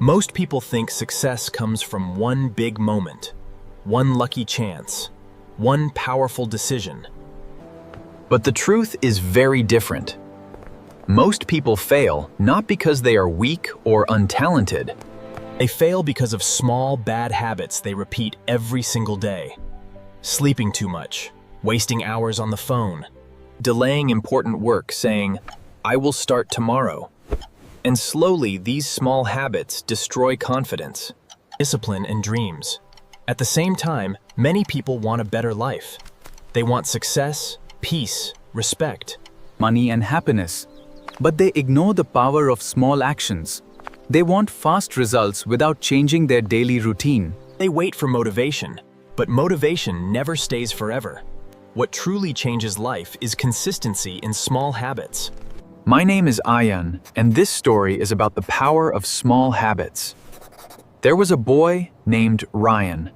Most people think success comes from one big moment, one lucky chance, one powerful decision. But the truth is very different. Most people fail not because they are weak or untalented. They fail because of small, bad habits they repeat every single day. Sleeping too much, wasting hours on the phone, delaying important work, saying, "I will start tomorrow." And slowly, these small habits destroy confidence, discipline, and dreams. At the same time, many people want a better life. They want success, peace, respect, money and happiness. But they ignore the power of small actions. They want fast results without changing their daily routine. They wait for motivation, but motivation never stays forever. What truly changes life is consistency in small habits. My name is Ayan, and this story is about the power of small habits. There was a boy named Ryan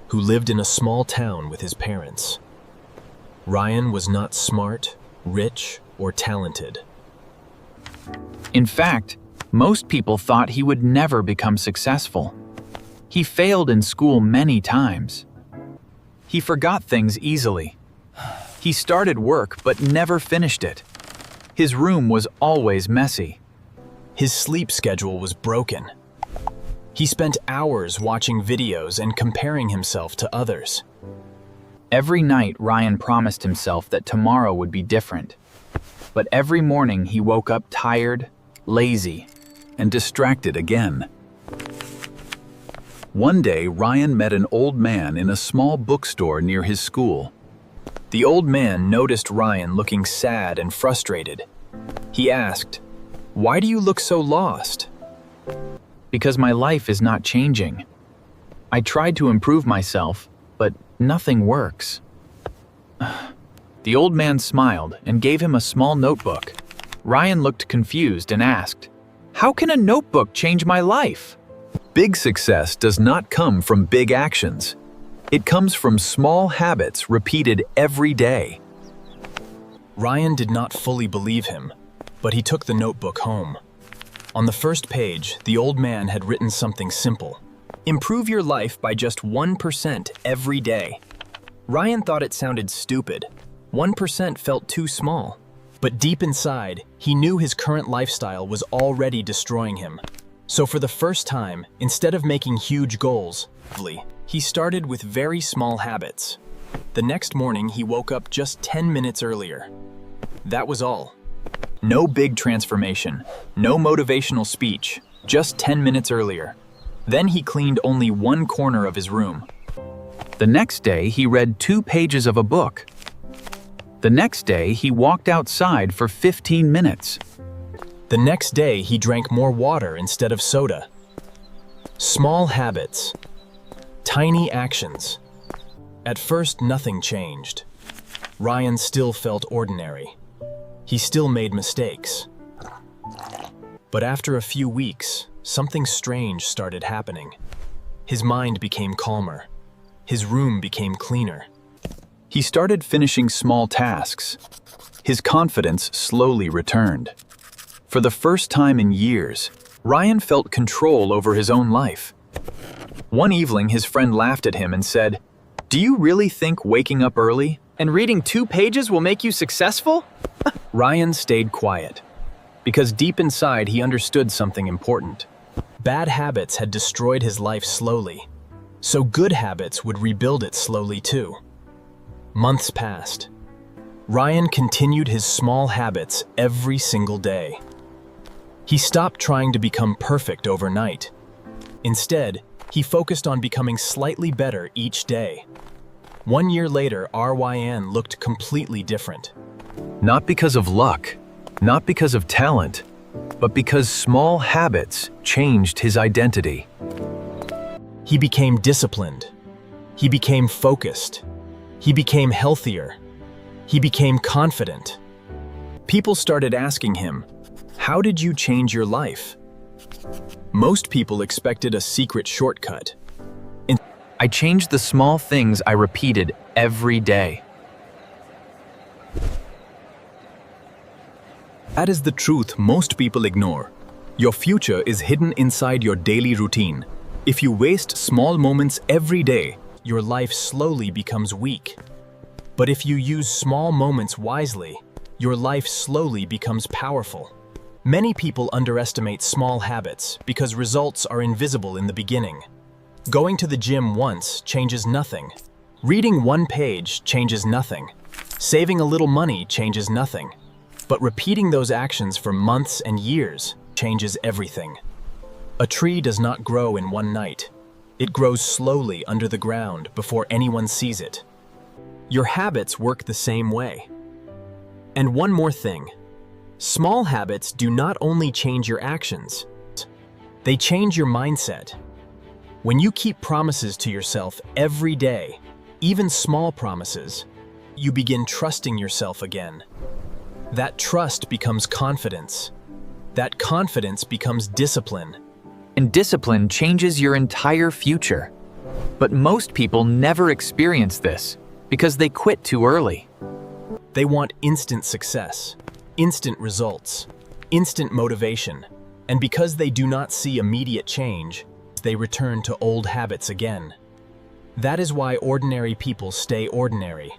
who lived in a small town with his parents. Ryan was not smart, rich, or talented. In fact, most people thought he would never become successful. He failed in school many times. He forgot things easily. He started work but never finished it. His room was always messy. His sleep schedule was broken. He spent hours watching videos and comparing himself to others. Every night, Ryan promised himself that tomorrow would be different. But every morning he woke up tired, lazy, and distracted again. One day, Ryan met an old man in a small bookstore near his school. The old man noticed Ryan looking sad and frustrated. He asked, "Why do you look so lost?" "Because my life is not changing. I tried to improve myself, but nothing works." The old man smiled and gave him a small notebook. Ryan looked confused and asked, "How can a notebook change my life?" Big success does not come from big actions. It comes from small habits repeated every day. Ryan did not fully believe him, but he took the notebook home. On the first page, the old man had written something simple. Improve your life by just 1% every day. Ryan thought it sounded stupid. 1% felt too small. But deep inside, he knew his current lifestyle was already destroying him. So for the first time, instead of making huge goals, he started with very small habits. The next morning, he woke up just 10 minutes earlier. That was all. No big transformation, no motivational speech, just 10 minutes earlier. Then he cleaned only one corner of his room. The next day, he read 2 pages of a book. The next day, he walked outside for 15 minutes. The next day, he drank more water instead of soda. Small habits. Tiny actions. At first, nothing changed. Ryan still felt ordinary. He still made mistakes. But after a few weeks, something strange started happening. His mind became calmer. His room became cleaner. He started finishing small tasks. His confidence slowly returned. For the first time in years, Ryan felt control over his own life. One evening, his friend laughed at him and said, "Do you really think waking up early and reading 2 pages will make you successful?" Ryan stayed quiet, because deep inside he understood something important. Bad habits had destroyed his life slowly, so good habits would rebuild it slowly too. Months passed. Ryan continued his small habits every single day. He stopped trying to become perfect overnight. Instead, he focused on becoming slightly better each day. 1 year later, Ryan looked completely different. Not because of luck, not because of talent, but because small habits changed his identity. He became disciplined. He became focused. He became healthier. He became confident. People started asking him, "How did you change your life?" Most people expected a secret shortcut. I changed the small things I repeated every day. That is the truth most people ignore. Your future is hidden inside your daily routine. If you waste small moments every day, your life slowly becomes weak. But if you use small moments wisely, your life slowly becomes powerful. Many people underestimate small habits because results are invisible in the beginning. Going to the gym once changes nothing. Reading one page changes nothing. Saving a little money changes nothing. But repeating those actions for months and years changes everything. A tree does not grow in one night. It grows slowly under the ground before anyone sees it. Your habits work the same way. And one more thing. Small habits do not only change your actions, they change your mindset. When you keep promises to yourself every day, even small promises, you begin trusting yourself again. That trust becomes confidence. That confidence becomes discipline. And discipline changes your entire future. But most people never experience this because they quit too early. They want instant success, instant results, instant motivation, and because they do not see immediate change, they return to old habits again. That is why ordinary people stay ordinary.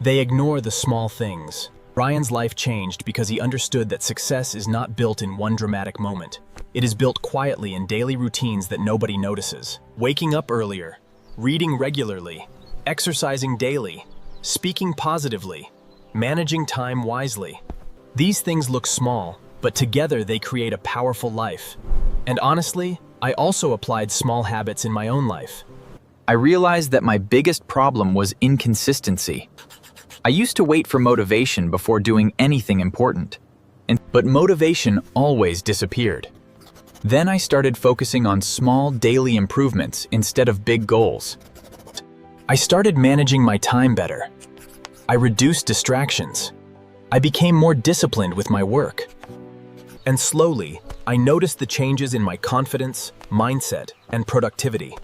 They ignore the small things. Ryan's life changed because he understood that success is not built in one dramatic moment. It is built quietly in daily routines that nobody notices. Waking up earlier, reading regularly, exercising daily, speaking positively, managing time wisely. These things look small, but together they create a powerful life. And honestly, I also applied small habits in my own life. I realized that my biggest problem was inconsistency. I used to wait for motivation before doing anything important, but motivation always disappeared. Then I started focusing on small daily improvements instead of big goals. I started managing my time better. I reduced distractions. I became more disciplined with my work. And slowly, I noticed the changes in my confidence, mindset, and productivity.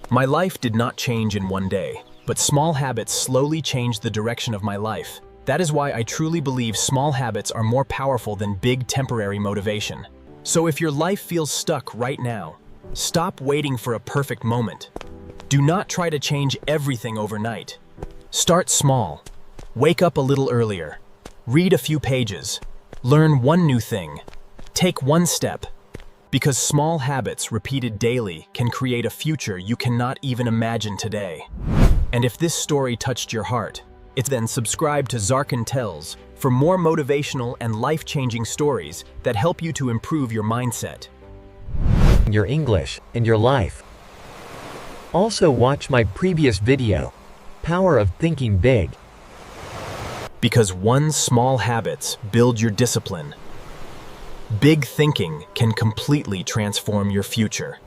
My life did not change in one day, but small habits slowly changed the direction of my life. That is why I truly believe small habits are more powerful than big temporary motivation. So if your life feels stuck right now, stop waiting for a perfect moment. Do not try to change everything overnight. Start small. Wake up a little earlier. Read a few pages. Learn one new thing. Take one step. Because small habits repeated daily can create a future you cannot even imagine today. And if this story touched your heart, then subscribe to Zarkin Tells for more motivational and life-changing stories that help you to improve your mindset, your English, and your life. Also watch my previous video, Power of Thinking Big. Because one small habits build your discipline. Big thinking can completely transform your future.